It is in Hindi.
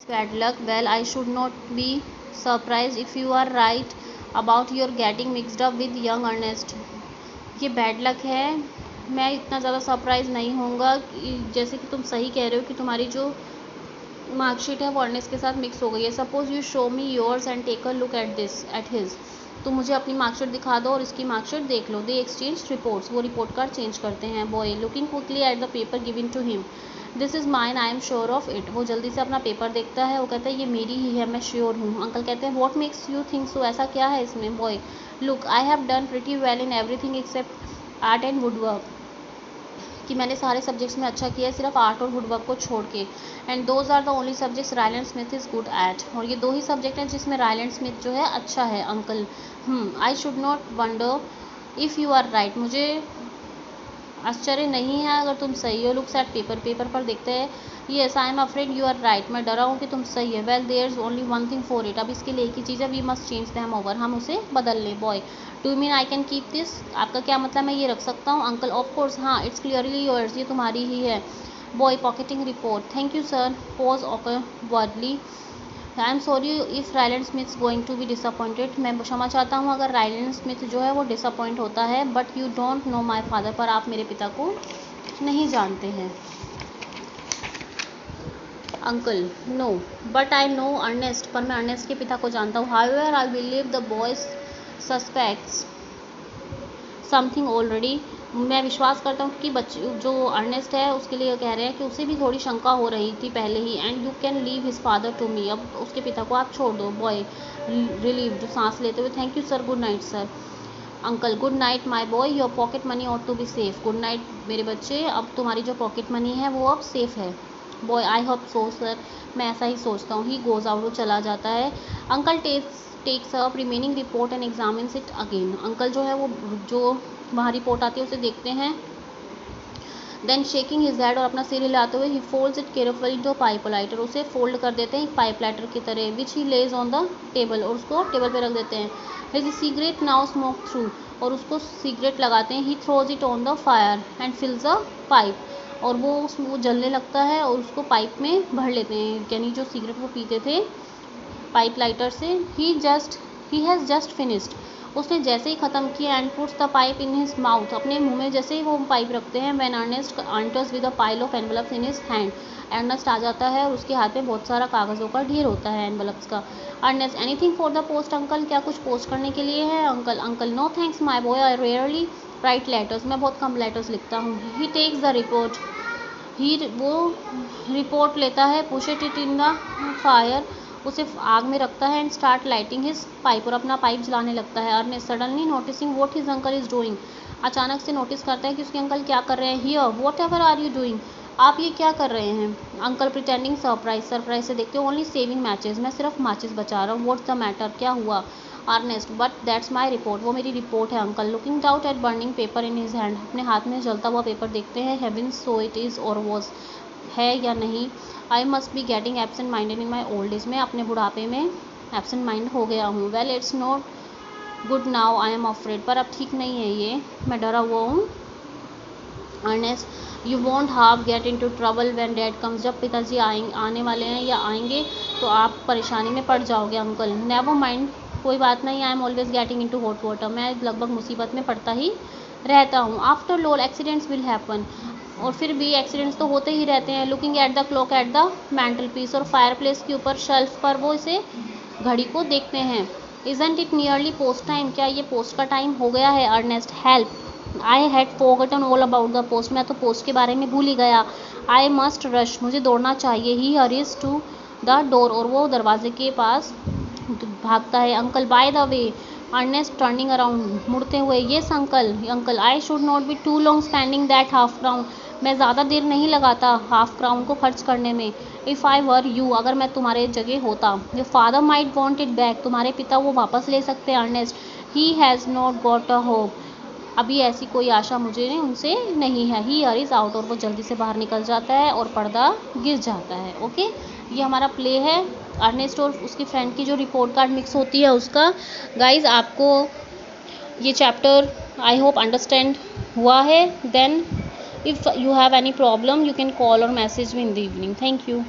Bad luck. Well, I should not be surprised if you are right about your getting mixed up with young Ernest. ये बैड लक है, मैं इतना ज़्यादा सरप्राइज़ नहीं होऊंगा जैसे कि तुम सही कह रहे हो कि तुम्हारी जो मार्कशीट है वो अर्नेस्ट के साथ मिक्स हो गई है. Suppose you show me yours and take a look at his. तो मुझे अपनी मार्कशीट दिखा दो और इसकी मार्कशीट देख लो. They exchange reports. वो रिपोर्ट कार्ड चेंज करते हैं. Boy looking quickly at the paper given to him. This is mine, I am sure of it. वो जल्दी से अपना पेपर देखता है. वो कहता है ये मेरी ही है, मैं श्योर हूँ. अंकल कहते हैं what makes you think so. ऐसा क्या है इसमें. Boy look I have done pretty well in everything except art and woodwork. कि मैंने सारे सब्जेक्ट्स में अच्छा किया है सिर्फ आर्ट और वुडवर्क को छोड़ के. And those are the only subjects Ryland Smith is good at. और ये दो ही सब्जेक्ट हैं जिसमें रायलैंड स्मिथ जो है अच्छा है. Uncle I should not wonder if you are right. मुझे आश्चर्य नहीं है अगर तुम सही हो. Looks at paper. पेपर पर देखते हैं. Yes I am afraid you are right. मैं डरा हूँ कि तुम सही है. Well there is only one thing for it. अब इसके लिए एक ही चीज़ है. We must change them over. हम उसे बदल लें. Boy do mean I can keep this. आपका क्या मतलब मैं ये रख सकता हूँ. अंकल ऑफ कोर्स हाँ. It's clearly yours. ये तुम्हारी ही है. Boy pocketing report. Thank you sir. Pause awkwardly. I am sorry if Ryland Smith going to be disappointed. मैं क्षमा चाहता हूँ अगर रायलैंड स्मिथ जो है वो डिसअपॉइंट होता है. But you don't know my father. पर आप मेरे पिता को नहीं जानते हैं. Uncle no but I know Ernest. पर मैं अर्नेस्ट के पिता को जानता हूँ. However I believe the boys suspects something already. मैं विश्वास करता हूँ कि बच्चे जो अर्नेस्ट है उसके लिए कह रहे हैं कि उसे भी थोड़ी शंका हो रही थी पहले ही. And you can leave his father to me. अब उसके पिता को आप छोड़ दो. बॉय रिलीव जो सांस लेते हुए. Thank you sir. Good night sir. Uncle good night my boy. Your pocket money ought to be safe. गुड नाइट मेरे बच्चे. अब तुम्हारी जो पॉकेट मनी है वो अब सेफ है. Boy I hope so sir. मैं ऐसा ही सोचता हूँ. He goes out. वो चला जाता है. Uncle takes up remaining report and examines it again. Uncle जो है वो जो वहाँ रिपोर्ट आती है उसे देखते हैं. Then shaking his head. और अपना सिर हिलाते हुए ही folds it carefully into pipe lighter. उसे फोल्ड कर देते हैं एक पाइप लाइटर की तरह. Which he lays on the table. और उसको टेबल पे रख देते हैं. His cigarette now smoke through. और उसको सिगरेट लगाते हैं. He throws it on the fire and fills a pipe. और वो जलने लगता है और उसको पाइप में भर लेते हैं. यानी जो सिगरेट वो पीते थे पाइप लाइटर से. He has just finished. उसने जैसे ही ख़त्म किया. And puts the pipe in his mouth. अपने मुंह में जैसे ही वो पाइप रखते हैं. When Ernest enters with a pile of envelopes in his hand. Ernest आ जाता है और उसके हाथ में बहुत सारा कागज़ों का ढेर होता है एनवलप्स का. Ernest anything for the post uncle. क्या कुछ पोस्ट करने के लिए है. Uncle no thanks my boy. I rarely write letters. मैं बहुत कम लेटर्स लिखता हूँ. He takes the report. वो रिपोर्ट लेता है. Push it in the fire. उसे आग में रखता है. And start lighting his pipe. और अपना पाइप जलाने लगता है. Ernest suddenly noticing what his uncle is doing. अचानक से नोटिस करता है कि उसके अंकल क्या कर रहे हैं. Here whatever are you doing. आप ये क्या कर रहे हैं. अंकल प्रिटेंडिंग सरप्राइज से देखते हो. Only saving matches. मैं सिर्फ माचिस बचा रहा हूँ. What's the matter. क्या हुआ. Ernest but that's my report. वो मेरी रिपोर्ट है. Uncle looking doubt at burning paper in his hand. अपने हाथ में जलता हुआ पेपर देखते हैं. Heavens so it is or was. है या नहीं. I must be getting absent minded in my old age. मैं अपने बुढ़ापे में एब्सेंट माइंड हो गया हूँ. Well it's not good now I am afraid. पर अब ठीक नहीं है ये. मैं डरा हुआ हूँ. Ernest you won't half get into trouble when dad comes. जब पिताजी आने वाले हैं या आएंगे तो आप परेशानी में पड़ जाओगे. Uncle never mind. कोई बात नहीं. I am always getting into hot water. मैं लगभग मुसीबत में पड़ता ही रहता हूँ. After all accidents will happen. और फिर भी एक्सीडेंट्स तो होते ही रहते हैं. Looking at the clock at the mantelpiece. और फायर प्लेस के ऊपर शेल्फ पर वो इसे घड़ी को देखते हैं. Isn't it nearly post time. क्या ये पोस्ट का टाइम हो गया है. Ernest help. I had forgotten all about the post. मैं तो पोस्ट के बारे में भूल ही गया. I must rush. मुझे दौड़ना चाहिए. He hurries to the door. और वो दरवाजे के पास भागता है. Uncle by the way. Ernest turning around. मुड़ते हुए. Yes uncle I should not be too long spending that half crown. मैं ज़्यादा देर नहीं लगाता हाफ क्राउन को खर्च करने में. If I were you. अगर मैं तुम्हारे जगह होता. Your father might want it back. तुम्हारे पिता वो वापस ले सकते हैं. Ernest he has not got a hope. अभी ऐसी कोई आशा मुझे उनसे नहीं है. He are is out. और वो जल्दी से बाहर निकल जाता है और पर्दा गिर जाता है. ओके ये हमारा प्ले है. अर्नेस्ट और उसकी फ्रेंड की जो रिपोर्ट कार्ड मिक्स होती है उसका. गाइज आपको ये चैप्टर आई होप अंडरस्टैंड हुआ है. Then if you have any problem you can call or message me in the evening. Thank you.